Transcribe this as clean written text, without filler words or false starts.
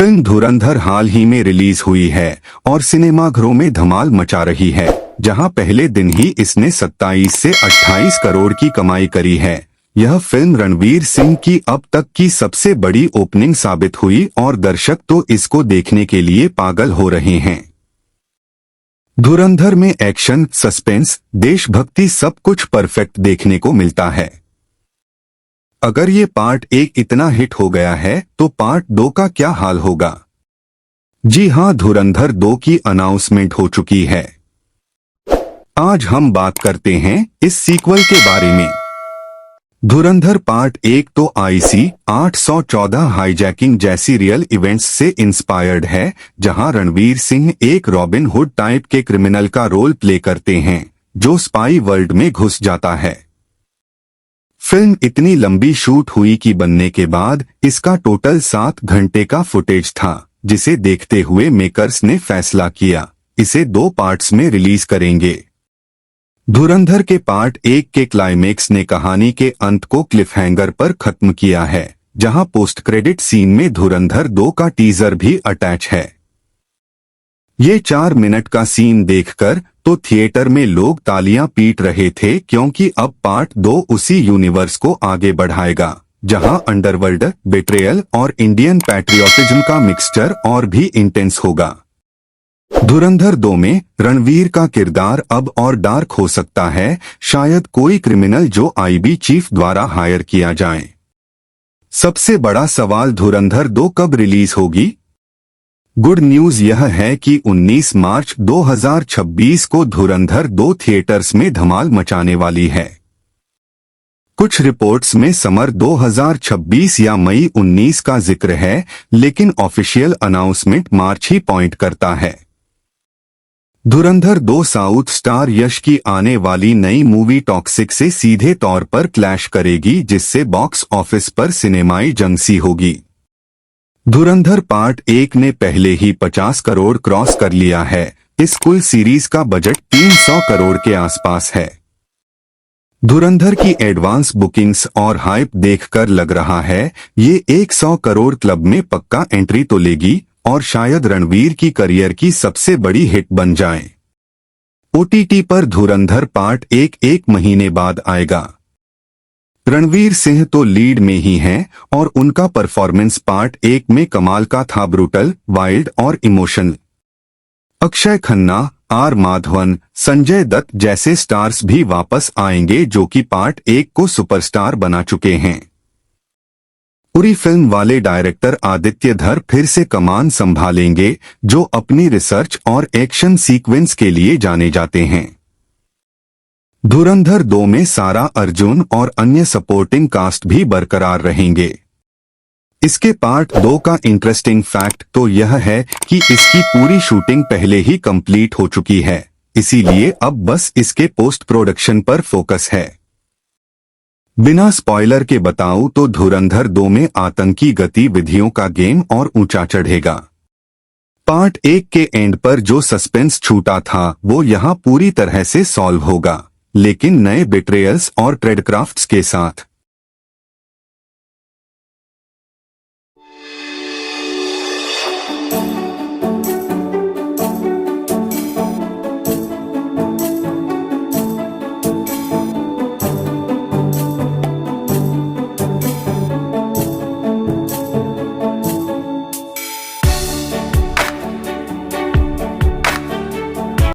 Film धुरंधर हाल ही में release हुई है और सिनेमाघरों में धमाल मचा रही है, जहां पहले दिन ही इसने 27 से 28 करोड़ की कमाई करी है। यह फिल्म रणवीर सिंह की अब तक की सबसे बड़ी ओपनिंग साबित हुई और दर्शक तो इसको देखने के लिए पागल हो रहे हैं। धुरंधर में एक्शन, सस्पेंस, देशभक्ति सब कुछ परफेक्ट देखने को मिलता है। अगर ये पार्ट 1 इतना हिट हो गया है तो पार्ट 2 का क्या हाल होगा। जी हां, धुरंधर 2 की अनाउंसमेंट हो चुकी है। आज हम बात करते हैं इस सीक्वल के बारे में। धुरंधर पार्ट 1 तो IC 814 हाईजैकिंग जैसी रियल इवेंट्स से इंस्पायर्ड है, जहां रणवीर सिंह एक रॉबिन हुड टाइप के क्रिमिनल का रोल प्ले करते हैं जो स्पाई वर्ल्ड में घुस जाता है। फिल्म इतनी लंबी शूट हुई कि बनने के बाद इसका टोटल 7 घंटे का फुटेज था, जिसे देखते हुए मेकर्स ने फैसला किया इसे 2 पार्ट्स में रिलीज करेंगे। धुरंधर के पार्ट 1 के क्लाइमेक्स ने कहानी के अंत को क्लिफहैंगर पर खत्म किया है, जहां पोस्ट क्रेडिट सीन में धुरंधर 2 का टीजर भी अटैच है। ये 4 मिनट का सीन देखकर तो थिएटर में लोग तालियां पीट रहे थे, क्योंकि अब पार्ट 2 उसी यूनिवर्स को आगे बढ़ाएगा, जहां अंडरवर्ल्ड, बेट्रेयल और इंडियन पैट्रियोटिज्म का मिक्सचर और भी इंटेंस होगा। धुरंधर 2 में रणवीर का किरदार अब और डार्क हो सकता है, शायद कोई क्रिमिनल जो IB चीफ द्वारा हायर किया जाए। सबसे बड़ा सवाल, धुरंधर 2 कब रिलीज होगी? गुड न्यूज यह है कि 19 मार्च 2026 को धुरंधर 2 थिएटर्स में धमाल मचाने वाली है। कुछ रिपोर्ट्स में समर 2026 या मई 19 का जिक्र है, लेकिन ऑफिशियल अनाउंसमेंट मार्च ही पॉइंट करता है। धुरंधर 2 साउथ स्टार यश की आने वाली नई मूवी टॉक्सिक से सीधे तौर पर क्लैश करेगी, जिससे बॉक्स ऑफिस पर सिनेमाई जंग सी होगी। धुरंधर पार्ट 1 ने पहले ही 50 करोड़ क्रॉस कर लिया है। इस कुल सीरीज का बजट 300 करोड़ के आसपास है। धुरंधर की एडवांस बुकिंग्स और हाइप देखकर लग रहा है ये 100 करोड़ क्लब में पक्का एंट्री तो लेगी और शायद रणवीर की करियर की सबसे बड़ी हिट बन जाए। OTT पर धुरंधर पार्ट 1 महीने बाद आएगा। रणवीर सिंह तो लीड में ही हैं और उनका परफॉर्मेंस पार्ट 1 में कमाल का था, ब्रूटल, वाइल्ड और इमोशनल। अक्षय खन्ना, R माधवन, संजय दत्त जैसे स्टार्स भी वापस आएंगे, जो कि पार्ट 1 को सुपरस्टार बना चुके हैं। उरी फिल्म वाले डायरेक्टर आदित्य धर फिर से कमान संभालेंगे, जो अपनी रिसर्च और एक्शन सीक्वेंस के लिए जाने जाते हैं। धुरंधर 2 में सारा अर्जुन और अन्य सपोर्टिंग कास्ट भी बरकरार रहेंगे। इसके पार्ट 2 का इंटरेस्टिंग फैक्ट तो यह है कि इसकी पूरी शूटिंग पहले ही कंप्लीट हो चुकी है, इसीलिए अब बस इसके पोस्ट प्रोडक्शन पर फोकस है। बिना स्पॉइलर के बताऊं तो धुरंधर 2 में आतंकी गतिविधियों का गेम और ऊंचा चढ़ेगा। पार्ट 1 के एंड पर जो सस्पेंस छूटा था वो यहाँ पूरी तरह से सॉल्व होगा, लेकिन नए बिट्रेयल्स और ट्रेडक्राफ्ट्स के साथ।